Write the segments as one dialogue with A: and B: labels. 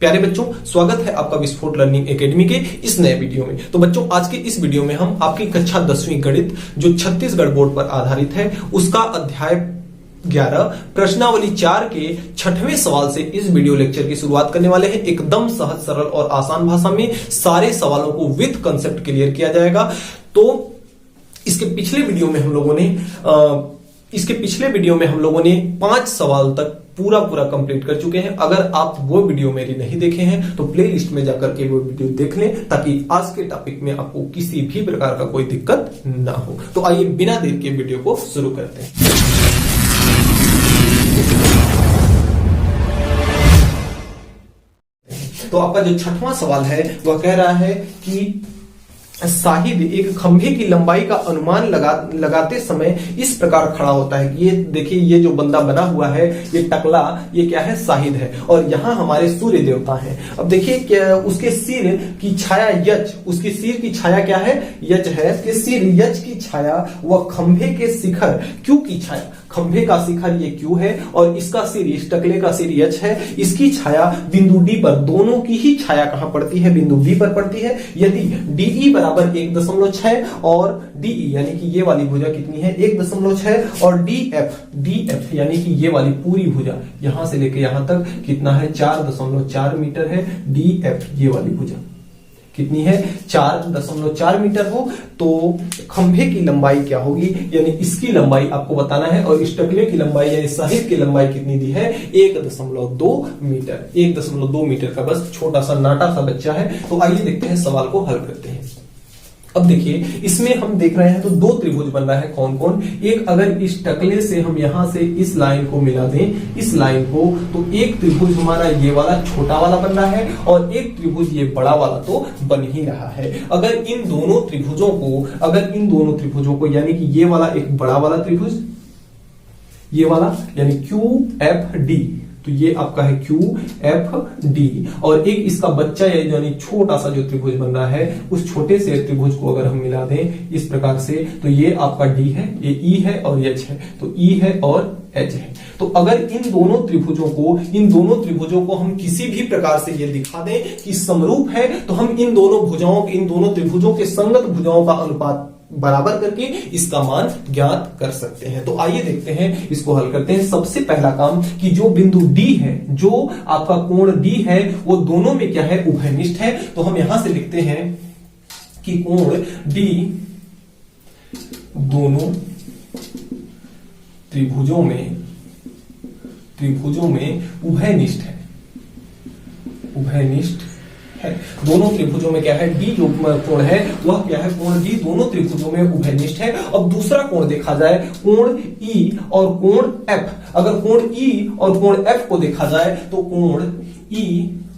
A: प्यारे बच्चों, स्वागत है आपका विस्फोट लर्निंग एकेडमी के इस नए वीडियो में। तो बच्चों, आज के इस वीडियो में हम आपकी कक्षा 10वीं गणित जो छत्तीसगढ़ बोर्ड पर आधारित है उसका अध्याय 11 प्रश्नावली 4 के 6वें सवाल से इस वीडियो लेक्चर की शुरुआत करने वाले हैं। एकदम सहज, सरल और आसान भाषा में सारे सवालों को विद कंसेप्ट क्लियर किया जाएगा। तो इसके पिछले वीडियो में हम लोगों ने 5 सवाल तक पूरा कंप्लीट कर चुके हैं। अगर आप वो वीडियो मेरी नहीं देखे हैं तो प्ले लिस्ट में जाकर के वो वीडियो देख लें, ताकि आज के टॉपिक में आपको किसी भी प्रकार का कोई दिक्कत ना हो। तो आइए बिना देर के वीडियो को शुरू करते हैं। तो आपका जो 6वां सवाल है वह कह रहा है कि साहिद एक खंभे की लंबाई का अनुमान लगाते समय इस प्रकार खड़ा होता है कि ये देखिए, ये जो बंदा बना हुआ है, ये टकला, ये क्या है, साहिद है, और यहाँ हमारे सूर्य देवता हैं। अब देखिए क्या उसके सिर की छाया यच, उसकी सिर की छाया क्या है, यच है। कि सिर यच की छाया वह खंभे के शिखर क्यू की छाया, खंभे का शिखर ये क्यू है और इसका सिर, इस टकले का सिर यच है। इसकी छाया बिंदु डी पर, दोनों की ही छाया कहां पड़ती है, बिंदु डी पर पड़ती है। यदि डीई बराबर 1.6 और डीई यानी कि ये वाली भुजा कितनी है, 1.6, और डीएफ यानी कि ये वाली पूरी भुजा यहां से लेके यहां तक कितना है, 4.4 मीटर है। डीएफ ये वाली भुजा कितनी है, 4.4 मीटर हो तो खंभे की लंबाई क्या होगी, यानी इसकी लंबाई आपको बताना है। और इस टकले की लंबाई यानी साहिद की लंबाई कितनी दी है, 1.2 मीटर। 1.2 मीटर का बस छोटा सा नाटा सा बच्चा है। तो आइए देखते हैं, सवाल को हल करते हैं। अब देखिए, इसमें हम देख रहे हैं तो 2 त्रिभुज बन रहा है। कौन कौन, एक अगर इस टकले से हम यहां से इस लाइन को मिला दें, इस लाइन को, तो एक त्रिभुज हमारा ये वाला छोटा वाला बन रहा है और एक त्रिभुज ये बड़ा वाला तो बन ही रहा है। अगर इन दोनों त्रिभुजों को यानी कि ये वाला एक बड़ा वाला त्रिभुज, ये वाला यानी QFD, तो ये आपका है QFD, और एक इसका बच्चा यानी छोटा सा जो त्रिभुज बन रहा है, उस छोटे से त्रिभुज को अगर हम मिला दें इस प्रकार से, तो ये आपका D है, ये E है और H है, तो E है और H है। तो अगर इन दोनों त्रिभुजों को हम किसी भी प्रकार से ये दिखा दें कि समरूप है, तो हम इन दोनों त्रिभुजों के संगत भुजाओं का अनुपात बराबर करके इसका मान ज्ञात कर सकते हैं। तो आइए देखते हैं, इसको हल करते हैं। सबसे पहला काम कि जो बिंदु D है, जो आपका कोण D है, वो दोनों में क्या है, उभयनिष्ठ है। तो हम यहां से लिखते हैं कि कोण D दोनों त्रिभुजों में उभयनिष्ठ है। दोनों त्रिभुजों में क्या है, D जो कोण है वह क्या है, कोण D दोनों त्रिभुजों में उभयनिष्ठ है। अब दूसरा कोण देखा जाए, कोण E और कोण F। अगर कोण E और कोण F को देखा जाए तो कोण E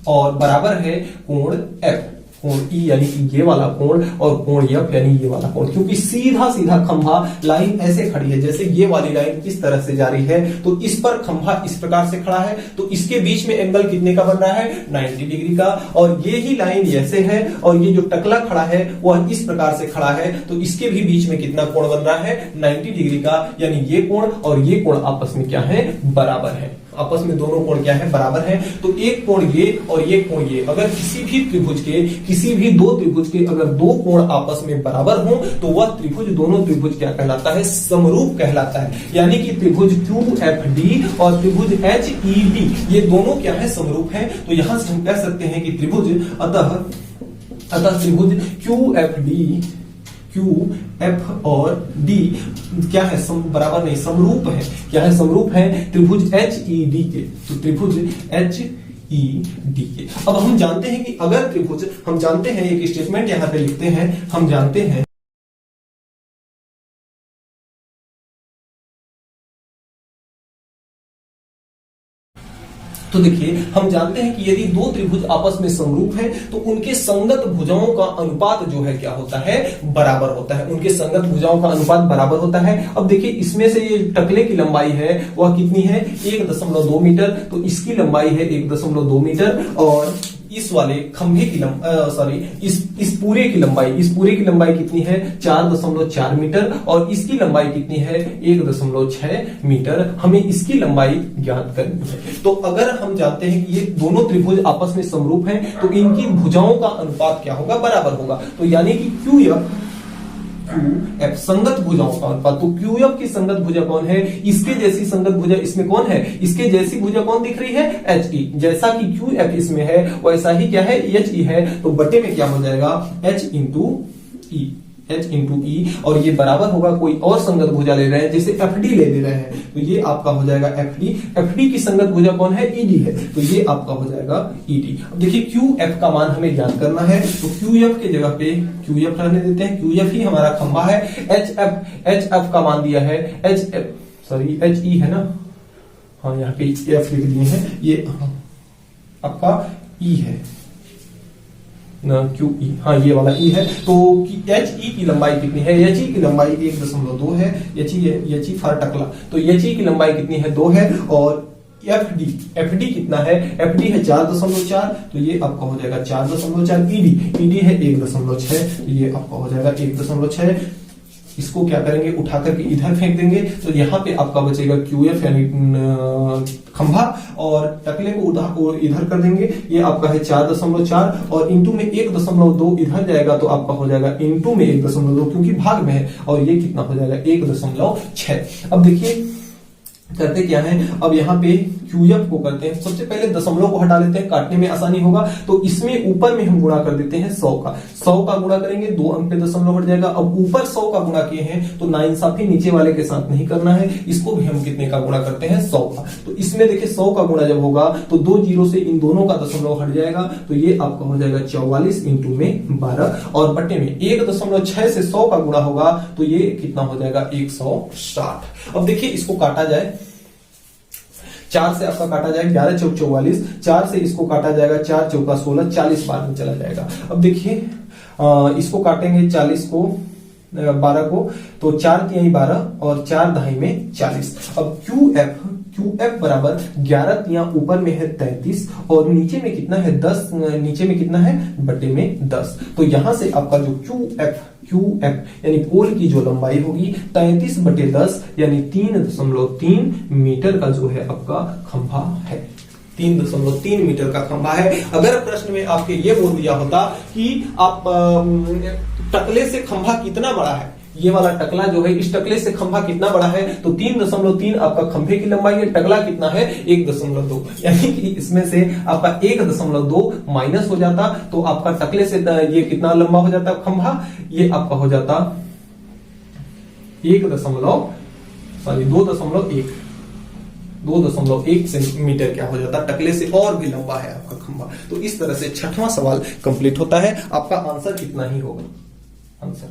A: और बराबर है कोण F। कोण E यानी कि ये वाला कोण और कोण F यानी ये वाला कोण, क्योंकि सीधा खंभा लाइन ऐसे खड़ी है, जैसे ये वाली लाइन इस तरह से जा रही है, तो इस पर खंभा इस प्रकार से खड़ा है, तो इसके बीच में एंगल कितने का बन रहा है, 90 डिग्री का। और ये ही लाइन ऐसे है और ये जो टकला खड़ा है वह इस प्रकार से खड़ा है, तो इसके भी बीच में कितना कोण बन रहा है, 90 डिग्री का। यानी ये कोण और ये कोण आपस में क्या है, बराबर है। आपस में दोनों कोण क्या है, बराबर है। तो एक कोण ये और ये कोण ये, अगर किसी भी दो त्रिभुज के अगर 2 कोण आपस में बराबर हो तो वह त्रिभुज, दोनों त्रिभुज क्या कहलाता है, समरूप कहलाता है। यानी कि त्रिभुज QFD और त्रिभुज HED ये दोनों क्या है, समरूप है। तो यहां से हम कह सकते हैं कि त्रिभुज अतः त्रिभुज QF और D क्या है, बराबर नहीं, समरूप है। क्या है, समरूप है त्रिभुज HED के। तो त्रिभुज HED के। अब हम जानते हैं कि अगर त्रिभुज, हम जानते हैं एक स्टेटमेंट यहां पे लिखते हैं, हम जानते हैं तो देखिए, हम जानते हैं कि यदि 2 त्रिभुज आपस में समरूप हैं तो उनके संगत भुजाओं का अनुपात जो है क्या होता है, बराबर होता है। उनके संगत भुजाओं का अनुपात बराबर होता है। अब देखिए, इसमें से ये टकले की लंबाई है वह कितनी है, 1.2 मीटर, तो इसकी लंबाई है 1.2 मीटर, और इस वाले खंभे की इस पूरे की लंबाई कितनी है 4.4 मीटर और इसकी लंबाई कितनी है 1.6 मीटर। हमें इसकी लंबाई ज्ञात करनी है। तो अगर हम जानते हैं कि ये दोनों त्रिभुज आपस में समरूप हैं तो इनकी भुजाओं का अनुपात क्या होगा, बराबर होगा। तो यानी कि QF संगत भुजाओं का अनुपात। तो QF की संगत भुजा कौन है, इसके जैसी संगत भुजा इसमें कौन है, इसके जैसी भुजा कौन दिख रही है HE। जैसा कि QF इसमें है वैसा ही क्या है HE है। तो बटे में क्या हो जाएगा H इंटू ई और ये बराबर होगा कोई और संगत भुजा ले रहे हैं जैसे FD ले रहे हैं तो ये आपका हो जाएगा FD की संगत भुजा कौन है ED है तो ये आपका हो जाएगा ED। अब देखिए QF का मान हमें ज्ञात करना है तो QF के जगह पे QF रहने देते हैं, QF ही हमारा खंभा है। HF का मान दिया है HE है ना, हाँ यहाँ पे F लिख दिए हैं, ये आपका E है QE, हाँ ये वाला E है। तो HE की लंबाई कितनी है, HE की लंबाई 1.2 है। HE फॉर टकला, तो HE की लंबाई कितनी है 2 है और FD कितना है, FD है 4.4 तो ये आपका हो जाएगा 4.4। ED है 1.6 तो ये आपका हो जाएगा 1.6। इसको क्या करेंगे उठा करके इधर फेंक देंगे तो यहाँ पे आपका बचेगा QF यानी खंभा और टकले को इधर कर देंगे, ये आपका है 4.4 और इंटू में 1.2 इधर जाएगा तो आपका हो जाएगा इंटू में 1.2 क्योंकि भाग में है और ये कितना हो जाएगा 1.6। अब देखिए करते क्या है, अब यहाँ पे QF को करते हैं, सबसे पहले दशमलव को हटा लेते हैं, काटने में आसानी होगा। तो इसमें ऊपर में हम गुणा कर देते हैं 100 का गुणा करेंगे 2 अंक पे दशमलव हट जाएगा। अब ऊपर 100 का गुणा किए हैं तो नाइंसाफी नीचे वाले के साथ नहीं करना है, इसको भी हम कितने का गुणा करते हैं 100 का। तो इसमें देखिए 100 का गुणा जब होगा तो 2 जीरो से इन दोनों का दशमलव हट जाएगा तो ये आपका हो जाएगा 44 इंटू में 12 और बटे में 1.6 से 100 का गुणा होगा तो ये कितना हो जाएगा 160। अब देखिए इसको काटा जाए, 4 से आपका काटा जाएगा 11 चौक 44, 4 से इसको काटा जाएगा 4 चौका 16, 40 बाद में चला जाएगा। अब देखिए इसको काटेंगे 40 को 12 को तो 4 तिहाई 12 और 4 दहाई में 40। अब QF बराबर 11 तिया ऊपर में है 33 और नीचे में कितना है 10, नीचे में कितना है बटे में 10। तो यहां से आपका जो QF यानी पोल की जो लंबाई होगी 33 बटे 10 यानी 3.3 मीटर का जो है आपका खंभा है, 3.3 मीटर का खंभा है। अगर प्रश्न में आपके ये बोल दिया होता कि आप टकले से खंभा कितना बड़ा है, ये वाला टकला जो है इस टकले से खंभा कितना बड़ा है तो 3.3 आपका खंभे की लंबाई है, टकला कितना है 1.2 यानी कि इसमें से आपका 1.2 माइनस हो जाता तो आपका टकले से ये कितना लंबा हो जाता खंभा, ये आपका हो जाता 2.1 सेंटीमीटर क्या हो जाता टकले से और भी लंबा है आपका खंभा। तो इस तरह से 6वां सवाल कंप्लीट होता है। आपका आंसर कितना ही होगा आंसर।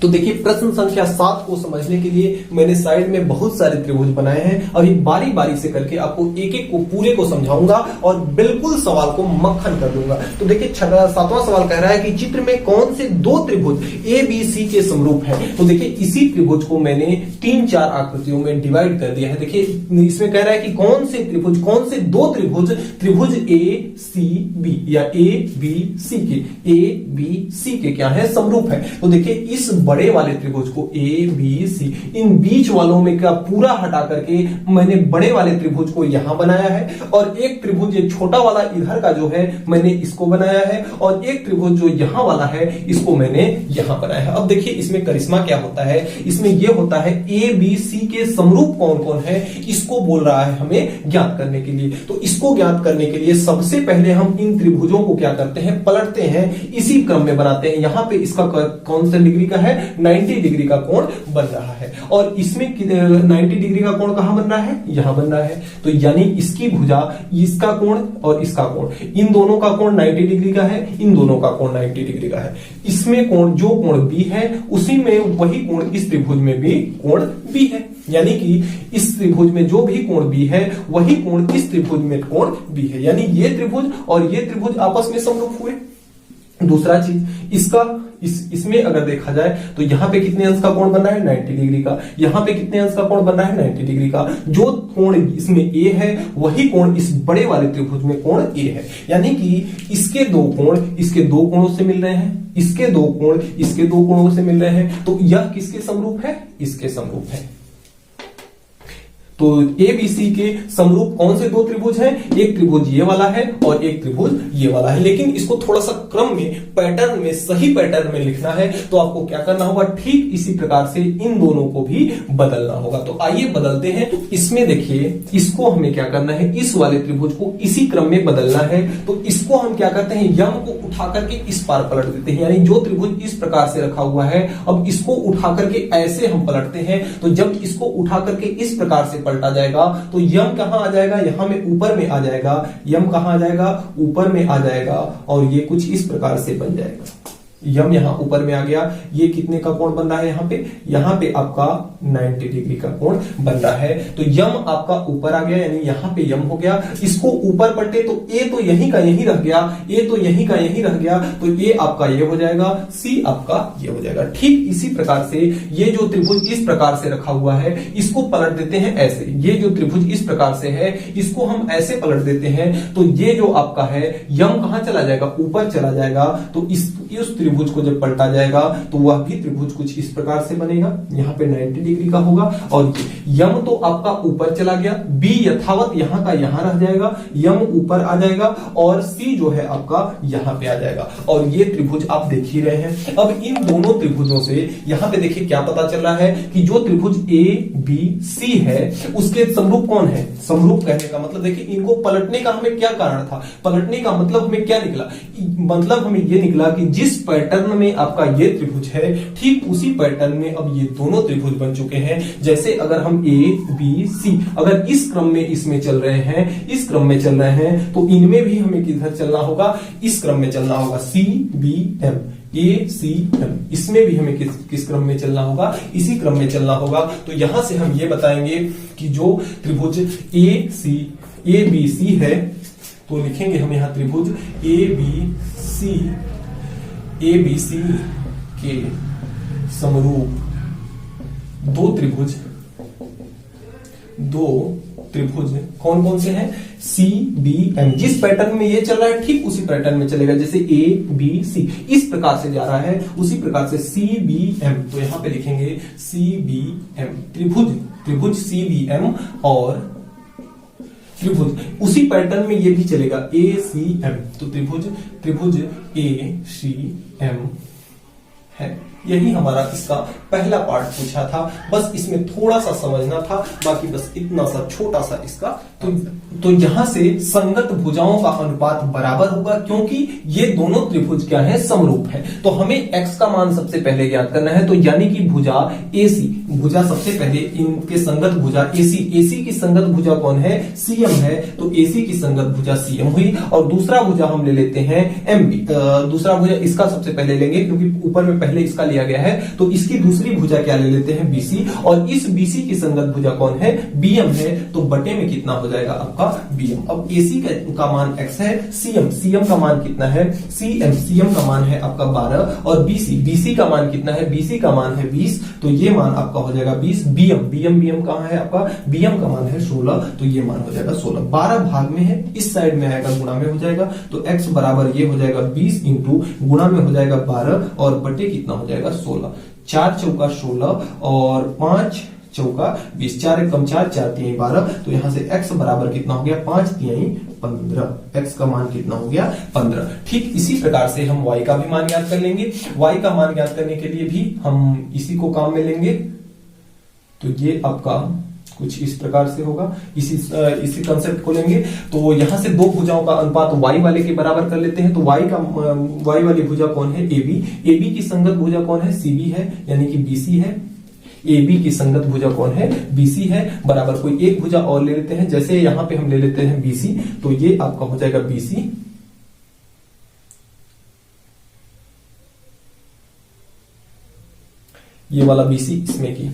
A: तो देखिए प्रश्न संख्या 7 को समझने के लिए मैंने साइड में बहुत सारे त्रिभुज बनाए हैं। अभी बारी बारी से करके आपको एक एक को पूरे को समझाऊंगा और बिल्कुल सवाल को मक्खन कर दूंगा। तो देखिए 7वां सवाल कह रहा है कि चित्र में कौन से 2 त्रिभुज ABC के समरूप है। तो देखिए इसी त्रिभुज को मैंने 3-4 आकृतियों में डिवाइड कर दिया है। देखिए इसमें कह रहा है कि कौन से 2 त्रिभुज ACB या ABC के क्या है समरूप है। तो देखिए इस बड़े वाले त्रिभुज को ABC, इन बीच वालों में का पूरा हटा करके मैंने बड़े वाले त्रिभुज को यहां बनाया है और एक त्रिभुज ये छोटा वाला इधर का जो है मैंने इसको बनाया है और एक त्रिभुज जो यहां वाला है इसको मैंने यहां बनाया है। अब देखिए इसमें करिश्मा क्या होता है, इसमें यह होता है ABC के समरूप कौन कौन है इसको बोल रहा है हमें ज्ञात करने के लिए। तो इसको ज्ञात करने के लिए सबसे पहले हम इन त्रिभुजों को क्या करते हैं पलटते हैं, इसी क्रम में बनाते हैं। यहां पे इसका कौन सा डिग्री का है 90 डिग्री का कोण बन रहा है और इसमें 90 डिग्री का कोण कहां बन रहा है यहां बन रहा है। तो यानी इसकी भुजा इसका कोण और इसका कोण इन दोनों का कोण 90 डिग्री का है, इन दोनों का कोण 90 डिग्री का है। इसमें कोण जो कोण B है उसी में वही कोण इस त्रिभुज में भी कोण B है, यानी कि इस त्रिभुज में जो भी कोण B है वही कोण इस त्रिभुज में कोण B है। यानी ये त्रिभुज और ये त्रिभुज आपस में समरूप हुए। दूसरा चीज इसका इसमें अगर देखा जाए तो यहाँ पे कितने अंश का कोण बन रहा है 90 डिग्री का, यहाँ पे कितने अंश का कोण बन रहा है 90 डिग्री का। जो कोण इसमें ए है वही कोण इस बड़े वाले त्रिभुज में कोण ए है, यानी कि इसके दो कोण इसके दो कोणों से मिल रहे हैं, इसके दो कोण इसके दो कोणों से मिल रहे हैं, तो यह किसके समरूप है, इसके समरूप है। तो एबीसी के समरूप कौन से दो त्रिभुज हैं, एक त्रिभुज ये वाला है और एक त्रिभुज ये वाला है। लेकिन इसको थोड़ा सा क्रम में, पैटर्न में, सही पैटर्न में लिखना है तो आपको क्या करना होगा, ठीक इसी प्रकार से इन दोनों को भी बदलना होगा। तो आइए बदलते हैं। तो इसमें देखिए, इसको हमें क्या करना है, इस वाले त्रिभुज को इसी क्रम में बदलना है। तो इसको हम क्या करते हैं, यम को उठा करके इस पार पलट देते हैं, यानी जो त्रिभुज इस प्रकार से रखा हुआ है अब इसको उठा करके ऐसे हम पलटते हैं। तो जब इसको उठा करके इस प्रकार से पलटा जाएगा तो यम कहां आ जाएगा, यहां में ऊपर में आ जाएगा, यम कहां आ जाएगा, ऊपर में आ जाएगा और ये कुछ इस प्रकार से बन जाएगा। यम यहां ऊपर में आ गया। ये कितने का कोण बन रहा है, यहां पे आपका 90 डिग्री का कोण बन रहा है। तो यम आपका ऊपर आ गया, यानी यहां पे यम हो गया। इसको ऊपर पलटे तो ए तो यहीं का यहीं रह गया, ए तो यहीं का यहीं रह गया, तो ये आपका ये हो जाएगा, सी आपका ये हो जाएगा। ठीक इसी प्रकार से ये जो त्रिभुज इस प्रकार से रखा हुआ है इसको पलट देते हैं ऐसे। ये जो त्रिभुज इस प्रकार से है इसको हम ऐसे पलट देते हैं तो ये जो आपका है यम कहां चला जाएगा, ऊपर चला जाएगा। तो इस त्रिभुज को जब पलटा जाएगा तो वह भी त्रिभुज कुछ इस प्रकार से बनेगा, यहाँ पे 90 डिग्री का होगा। और यम तो आपका ऊपर चला गया, बी यथावत यहाँ का यहाँ रह जाएगा, यम ऊपर आ जाएगा और सी जो है आपका यहाँ पे आ जाएगा। और ये त्रिभुज आप देख ही रहे हैं। अब इन दोनों त्रिभुजों से यहाँ पे देखिए क्या पता चल रहा है कि जो त्रिभुज ए बी सी है उसके समरूप कौन है। समरूप कहने का मतलब देखिए, इनको पलटने का हमें क्या कारण था, पलटने का मतलब हमें क्या निकला, मतलब हमें ये निकला कि जिस पैटर्न में आपका ये त्रिभुज है ठीक उसी पैटर्न में अब ये दोनों त्रिभुज बन चुके हैं। जैसे अगर हम ए बी सी अगर इस क्रम में इसमें चल रहे हैं, इस क्रम में चल रहे हैं तो इनमें भी हमें किधर चलना होगा, इस क्रम में चलना होगा। सी बी एम, ए सी एम, इसमें भी हमें किस क्रम में चलना होगा, इसी क्रम में चलना होगा। तो यहां से हम ये बताएंगे कि जो त्रिभुज ए बी सी है तो लिखेंगे हम यहां त्रिभुज ए बी सी के समरूप दो त्रिभुज कौन कौन से हैं, सी बी एम। जिस पैटर्न में ये चल रहा है ठीक उसी पैटर्न में चलेगा, जैसे ए बी सी इस प्रकार से जा रहा है उसी प्रकार से सी बी एम। तो यहां पे लिखेंगे सी बी एम, त्रिभुज सी बी एम और त्रिभुज उसी पैटर्न में ये भी चलेगा ए सी एम। तो त्रिभुज ए सी एम है। यही हमारा इसका पहला पार्ट पूछा था, बस इसमें थोड़ा सा समझना था, बाकी बस इतना सा छोटा सा इसका। तो यहां से संगत भुजाओं का अनुपात बराबर होगा क्योंकि ये दोनों त्रिभुज क्या है, समरूप है। तो हमें x का मान सबसे पहले ज्ञात करना है, तो यानी कि भुजा AC, भुजा सबसे पहले इनके संगत भुजा AC की संगत भुजा कौन है, CM है। तो AC की संगत भुजा CM हुई। और दूसरा भुजा हम ले लेते हैं MB, दूसरा भुजा इसका सबसे पहले लेंगे क्योंकि ऊपर में पहले इसका लिया गया है। तो इसकी दूसरी भुजा क्या ले लेते हैं, BC, और इस BC की संगत भुजा कौन है, BM है। तो बटे में कितना हो जाएगा आपका BM। अब AC का मान x है, CM का मान कितना है, CM का मान है आपका 12 और BC का मान कितना है, BC का मान है 20। तो ये मान आपका हो जाएगा 20। BM कहां है आपका, BM का मान है 16, तो ये मान हो जाएगा 16। 12 भाग में है, इस साइड में आएगा, गुणा में हो जाएगा। तो x बराबर ये हो जाएगा 20 इंटू गुणा में हो जाएगा 12 और बटे कितना हो जाएगा 16। 4 चौका 16 और 5 चौका 20, 4 एक कम 4, 4 तिहाई 12। तो यहां से x बराबर कितना हो गया, 5 तिहाई 15। x का मान कितना हो गया, 15। ठीक इसी प्रकार से हम y का भी मान ज्ञात कर लेंगे। y का मान ज्ञात करने के लिए भी हम इसी को काम में लेंगे। तो ये आपका कुछ इस प्रकार से होगा, इसी कंसेप्ट को लेंगे। तो यहां से दो भुजाओं का अनुपात y वाले के बराबर कर लेते हैं। तो y वाली भुजा कौन है, AB की संगत भुजा कौन है, CB है, यानी कि BC है। AB की संगत भुजा कौन है, BC है, बराबर कोई एक भुजा और ले लेते हैं। जैसे यहां पे हम ले लेते हैं BC, तो ये आपका हो जाएगा BC, ये वाला BC इसमें की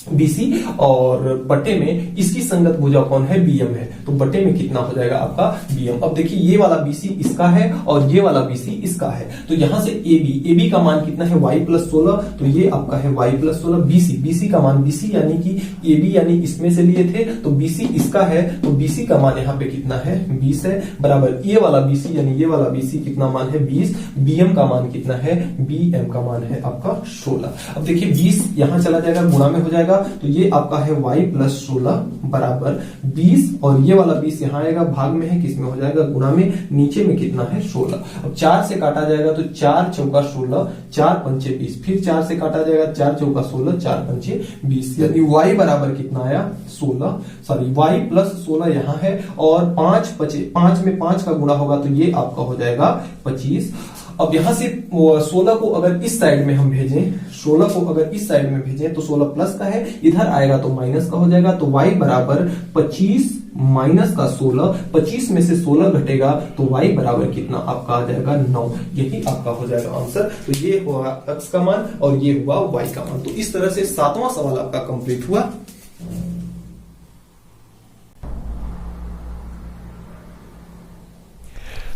A: BC और बटे में इसकी संगत भुजा कौन है, BM है, तो बटे में कितना हो जाएगा आपका BM। अब देखिए ये वाला BC इसका है और ये वाला BC इसका है, तो यहां से AB का मान कितना है y + 16, तो ये आपका है y + 16। BC का मान BC यानी कि AB यानी इसमें से लिए थे, तो BC इसका है, तो BC का मान यहाँ पे कितना है 20 है, बराबर ये वाला BC यानी ये वाला BC कितना मान है 20, BM का मान कितना है, BM का मान है आपका 16। अब देखिए 20 यहां चला जाएगा, गुणा में हो जाएगा, तो ये आपका है y + 16 बराबर 20, और ये वाला 20 यहाँ आएगा, भाग में है, किस में हो जाएगा, गुणा में, नीचे में कितना है 16। अब 4 से काटा जाएगा तो 4 चौका 16, 4 पंचे 20, फिर 4 से काटा जाएगा, 4 चौका 16, 4 पंचे 20, यानी y बराबर कितना आया 16, सॉरी y + 16 यहाँ है, और 5 में 5 का गुणा होगा तो ये आपका हो जाएगा 25। अब यहां से 16 को अगर इस साइड में हम भेजें, 16 को अगर इस साइड में भेजें तो 16 प्लस का है, इधर आएगा तो माइनस का हो जाएगा, तो y बराबर 25 माइनस का 16, 25 में से 16 घटेगा तो y बराबर कितना आपका आ जाएगा 9, यही आपका हो जाएगा आंसर। तो ये हुआ x का मान और ये हुआ y का मान। तो इस तरह से 7वां सवाल आपका कंप्लीट हुआ।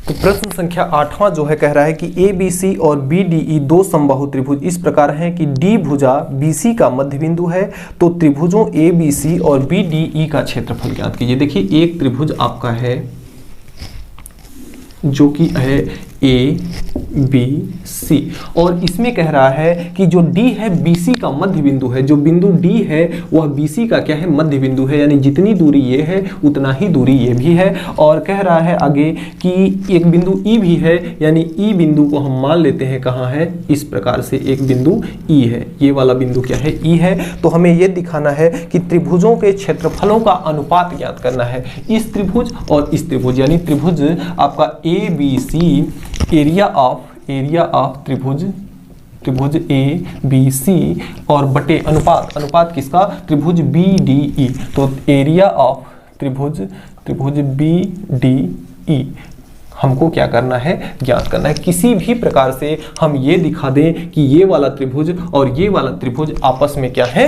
A: तो प्रश्न संख्या 8वां जो है कह रहा है कि ABC और BDE दो समबाहु त्रिभुज इस प्रकार हैं कि D भुजा BC का मध्य बिंदु है, तो त्रिभुजों ABC और BDE का क्षेत्रफल ज्ञात कीजिए। देखिए एक त्रिभुज आपका है जो कि है ABC, और इसमें कह रहा है कि जो D है BC का मध्य बिंदु है, जो बिंदु D है वह BC का क्या है, मध्य बिंदु है, यानी जितनी दूरी ये है उतना ही दूरी ये भी है। और कह रहा है आगे कि एक बिंदु E भी है, यानी E बिंदु को हम मान लेते हैं कहाँ है, इस प्रकार से एक बिंदु E है, ये वाला बिंदु क्या है, E है। तो हमें ये दिखाना है कि त्रिभुजों के क्षेत्रफलों का अनुपात ज्ञात करना है, इस त्रिभुज और इस त्रिभुज, यानी त्रिभुज आपका ABC एरिया ऑफ त्रिभुज ABC और बटे अनुपात किसका, त्रिभुज BDE। तो एरिया ऑफ त्रिभुज BDE हमको क्या करना है, ज्ञात करना है। किसी भी प्रकार से हम ये दिखा दें कि ये वाला त्रिभुज और ये वाला त्रिभुज आपस में क्या है,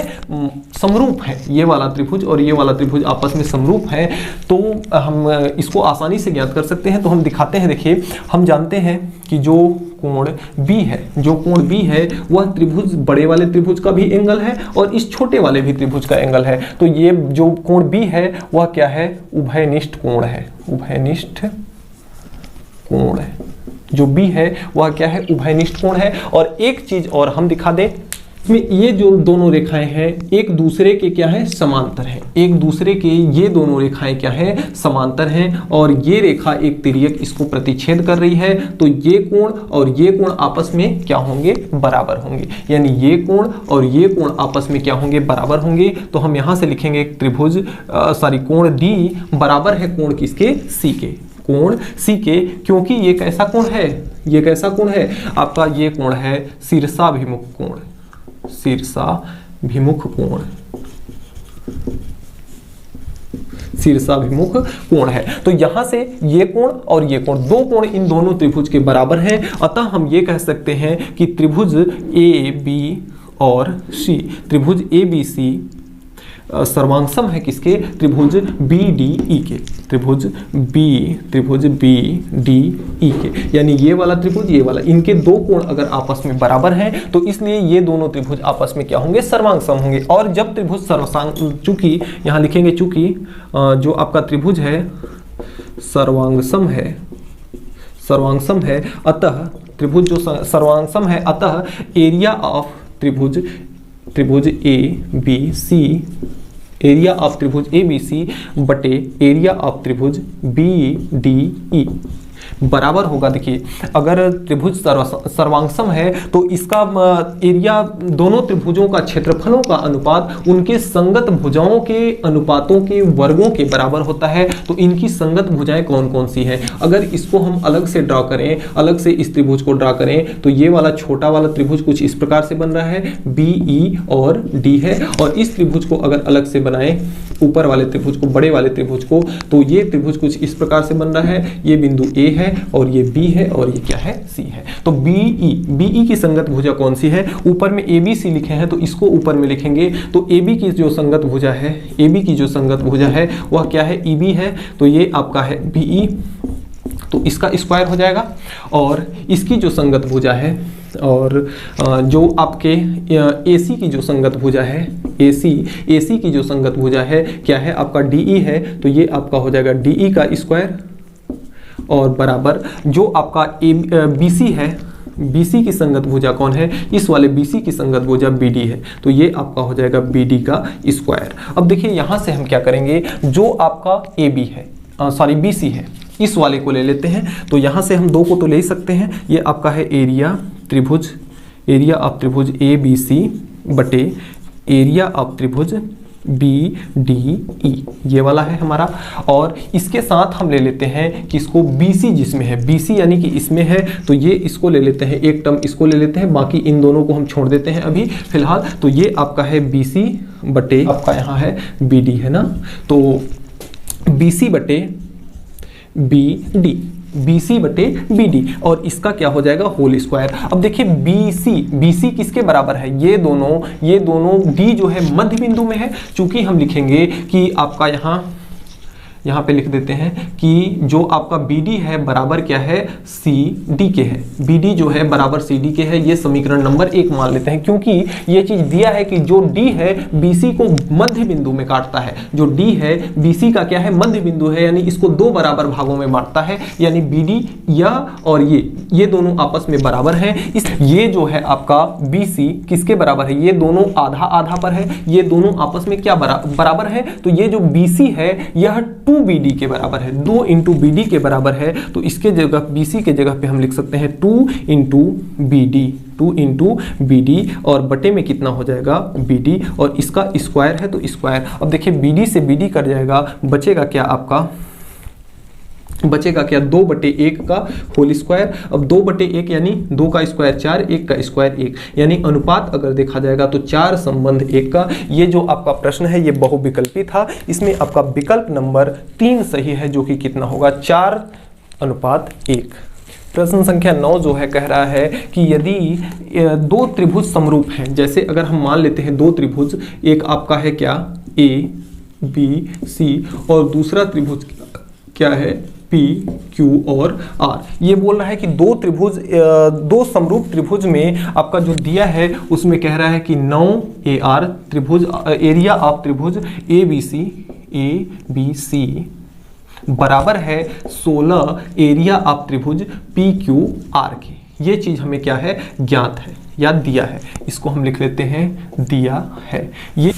A: समरूप है, ये वाला त्रिभुज और ये वाला त्रिभुज आपस में समरूप है, तो हम इसको आसानी से ज्ञात कर सकते हैं। तो हम दिखाते हैं, देखिए हम जानते हैं कि जो कोण B है वह त्रिभुज, बड़े वाले त्रिभुज का भी एंगल है और इस छोटे वाले भी त्रिभुज का एंगल है। तो ये जो कोण B है वह क्या है, उभयनिष्ठ कोण है, उभयनिष्ठ कोण है, जो B है वह क्या है, उभयनिष्ठ कोण है। और एक चीज और हम दिखा दें, इसमें ये जो दोनों रेखाएं हैं एक दूसरे के क्या है, समांतर हैं, एक दूसरे के ये दोनों रेखाएं क्या है, समांतर हैं, और ये रेखा एक तिर्यक इसको प्रतिच्छेद कर रही है, तो ये कोण और ये कोण आपस में क्या होंगे, बराबर होंगे, यानी ये कोण और ये कोण आपस में क्या होंगे, बराबर होंगे। तो हम यहां से लिखेंगे त्रिभुज कोण D बराबर है कोण किसके, C के, कोण C के, क्योंकि ये कैसा कोण है, ये कैसा कोण है आपका, ये कोण है शीर्षाभिमुख कोण, शीर्षाभिमुख कोण, शीर्षाभिमुख कोण है। तो यहां से ये कोण और ये कोण, दो कोण इन दोनों त्रिभुज के बराबर हैं, अतः हम ये कह सकते हैं कि त्रिभुज AB और C, त्रिभुज ABC सर्वांगसम है किसके, त्रिभुज BDE के, त्रिभुज BDE के, यानी ये वाला त्रिभुज ये वाला, इनके दो कोण अगर आपस में बराबर हैं तो इसलिए ये दोनों त्रिभुज आपस में क्या होंगे, सर्वांगसम होंगे। और जब त्रिभुज चूंकि यहां लिखेंगे, चूंकि जो आपका त्रिभुज है सर्वांगसम है, अतः त्रिभुज जो सर्वांगसम है, अतः एरिया ऑफ त्रिभुज ABC, एरिया ऑफ त्रिभुज ABC बटे एरिया ऑफ त्रिभुज BDE बराबर होगा। देखिए अगर त्रिभुज सर्वांगसम है तो इसका एरिया दोनों त्रिभुजों का क्षेत्रफलों का अनुपात उनके संगत भुजाओं के अनुपातों के वर्गों के बराबर होता है। तो इनकी संगत भुजाएं कौन कौन सी हैं, अगर इसको हम अलग से ड्रॉ करें, अलग से इस त्रिभुज को ड्रॉ करें, तो ये वाला छोटा वाला त्रिभुज कुछ इस प्रकार से बन रहा है, BE और D है, और इस त्रिभुज को अगर अलग से बनाएं ऊपर वाले त्रिभुज को, बड़े वाले त्रिभुज को, तो ये त्रिभुज कुछ इस प्रकार से बन रहा है, ये बिंदु ए है और ये बी है और ये क्या है, सी है। तो बीई की संगत भुजा कौन सी है, ऊपर में ए बी सी लिखे हैं तो इसको ऊपर में लिखेंगे, तो ए बी की जो संगत भुजा है, ए बी की जो संगत भुजा है वह क्या है, ई बी है, तो ये आपका है बीई, तो इसका स्क्वायर हो जाएगा। और इसकी जो संगत भुजा है, और जो आपके AC की जो संगत भुजा है, AC की जो संगत भुजा है क्या है आपका DE है, तो ये आपका हो जाएगा DE का स्क्वायर, और बराबर जो आपका BC है, BC की संगत भुजा कौन है, इस वाले BC की संगत भुजा BD है, तो ये आपका हो जाएगा BD का स्क्वायर। अब देखिए यहाँ से हम क्या करेंगे, जो आपका AB है, BC है, इस वाले को ले लेते हैं, तो यहाँ से हम दो को तो ले ही सकते हैं, ये आपका है एरिया ऑफ त्रिभुज ABC बटे एरिया ऑफ त्रिभुज BDE, ये वाला है हमारा। और इसके साथ हम ले लेते हैं कि इसको BC जिसमें है, BC यानी कि इसमें है, तो ये इसको ले लेते हैं, एक टर्म इसको ले लेते हैं, बाकी इन दोनों को हम छोड़ देते हैं अभी फिलहाल। तो ये आपका है BC बटे आपका यहाँ है BD है ना, तो BC बटे BC बटे BD, और इसका क्या हो जाएगा, होल स्क्वायर। अब देखिए BC किसके बराबर है, ये दोनों D जो है मध्य बिंदु में है, चूंकि हम लिखेंगे कि आपका यहाँ पे लिख देते हैं कि जो आपका BD है बराबर क्या है, CD के है, BD जो है बराबर CD के है, ये समीकरण नंबर 1 मान लेते हैं, क्योंकि ये चीज दिया है कि जो D है BC को मध्य बिंदु में काटता है, जो D है BC का क्या है, मध्य बिंदु है, यानी इसको दो बराबर भागों में बांटता है, यानी BD और ये दोनों आपस में बराबर हैं। ये जो है आपका BC किसके बराबर है, ये दोनों आधा आधा पर है, ये दोनों आपस में क्या बराबर है, तो ये जो BC है यह 2BD के बराबर है, 2 इंटू BD के बराबर है, तो इसके जगह BC के जगह पे हम लिख सकते हैं 2 इंटू BD, और बटे में कितना हो जाएगा BD, और इसका स्क्वायर है तो स्क्वायर। अब देखिए BD से BD कट जाएगा, बचेगा क्या आपका, 2 बटे 1 का होल स्क्वायर। अब 2 बटे 1 यानी 2 का स्क्वायर 4, 1 का स्क्वायर 1, यानी अनुपात अगर देखा जाएगा तो 4 संबंध 1 का। ये जो आपका प्रश्न है ये बहुविकल्पी था, इसमें आपका विकल्प नंबर 3 सही है, जो कि कितना होगा, 4:1। प्रश्न संख्या 9 जो है कह रहा है कि यदि 2 त्रिभुज समरूप हैं, जैसे अगर हम मान लेते हैं 2 त्रिभुज, एक आपका है क्या ABC और दूसरा त्रिभुज क्या है PQ और R। ये बोल रहा है कि 2 समरूप त्रिभुज में आपका जो दिया है उसमें कह रहा है कि 9AR त्रिभुज, एरिया ऑफ त्रिभुज ABC बराबर है 16 एरिया ऑफ त्रिभुज PQR के। ये चीज हमें क्या है, ज्ञात है या दिया है, इसको हम लिख लेते हैं दिया है। ये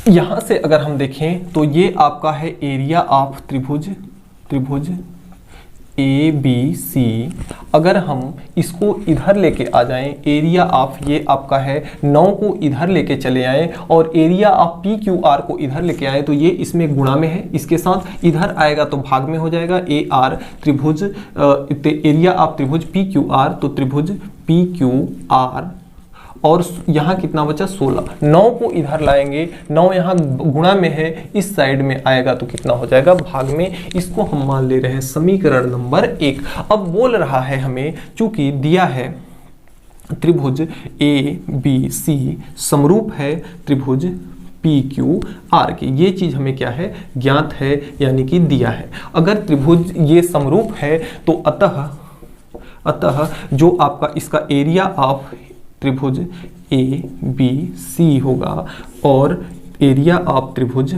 A: यहां से अगर हम देखें तो ये आपका है एरिया ऑफ त्रिभुज ABC। अगर हम इसको इधर लेके आ जाएं, एरिया ऑफ ये आपका है 9 को इधर लेके चले आएं और एरिया ऑफ PQR को इधर लेके आएं, तो ये इसमें गुणा में है, इसके साथ इधर आएगा तो भाग में हो जाएगा। AR त्रिभुज एरिया ऑफ त्रिभुज PQR, तो त्रिभुज PQR, और यहाँ कितना बचा 16, 9 को इधर लाएंगे, 9 यहाँ गुणा में है, इस साइड में आएगा तो कितना हो जाएगा, भाग में। इसको हम मान ले रहे हैं समीकरण नंबर 1। अब बोल रहा है हमें, चूंकि दिया है त्रिभुज ABC समरूप है त्रिभुज PQR की, ये चीज हमें क्या है, ज्ञात है, यानी कि दिया है। अगर त्रिभुज ये समरूप है तो अतः जो आपका इसका एरिया ऑफ त्रिभुज ABC होगा और एरिया ऑफ त्रिभुज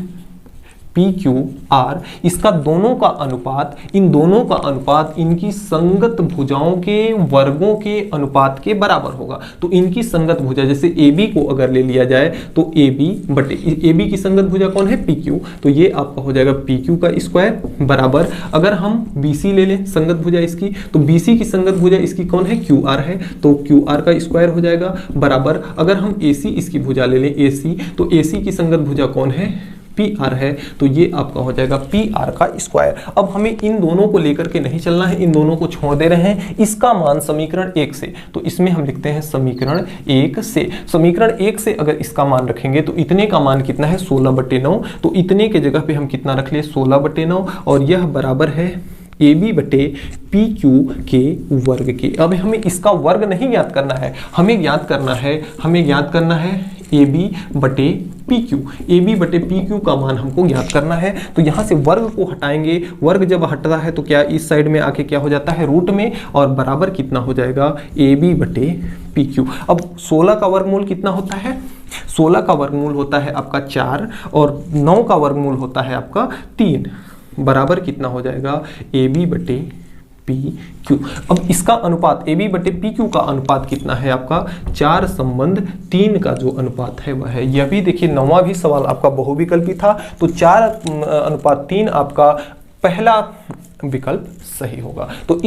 A: PQR, इसका दोनों का अनुपात, इन दोनों का अनुपात इनकी संगत भुजाओं के वर्गों के अनुपात के बराबर होगा। तो इनकी संगत भुजा, जैसे AB को अगर ले लिया जाए तो AB की संगत भुजा कौन है, PQ, तो ये आपका हो जाएगा PQ का स्क्वायर बराबर। अगर हम BC ले लें संगत भुजा इसकी, तो BC की संगत भुजा इसकी कौन है, QR है, तो QR का स्क्वायर हो जाएगा बराबर। अगर हम AC इसकी भुजा ले लें AC, तो AC की संगत भुजा कौन है, पी आर है, तो ये आपका हो जाएगा पी आर का स्क्वायर। अब हमें इन दोनों को लेकर के नहीं चलना है, इन दोनों को छोड़ दे रहे हैं। इसका मान समीकरण 1 से, तो इसमें हम लिखते हैं समीकरण 1 से। समीकरण 1 से अगर इसका मान रखेंगे तो इतने का मान कितना है 16/9, तो इतने के जगह पे हम कितना रख लिए 16/9, और यह बराबर है AB बटे PQ के वर्ग के। अब हमें इसका वर्ग नहीं ज्ञात करना है, हमें ज्ञात करना है AB बटे PQ। AB बटे PQ का मान हमको ज्ञात करना है। तो यहाँ से वर्ग को हटाएंगे, वर्ग जब हटता है तो क्या इस साइड में आके क्या हो जाता है रूट में, और बराबर कितना हो जाएगा AB बटे PQ। अब 16 का वर्गमूल कितना होता है, 16 का वर्गमूल होता है आपका 4, और 9 का वर्गमूल होता है आपका 3, बराबर कितना हो जाएगा AB बटे PQ। अब इसका अनुपात AB बटे PQ का अनुपात कितना है आपका 4:3 का जो अनुपात है वह है। यह भी देखिए 9वां भी सवाल आपका बहुविकल्पी था, तो 4:3 आपका पहला विकल्प सही होगा। तो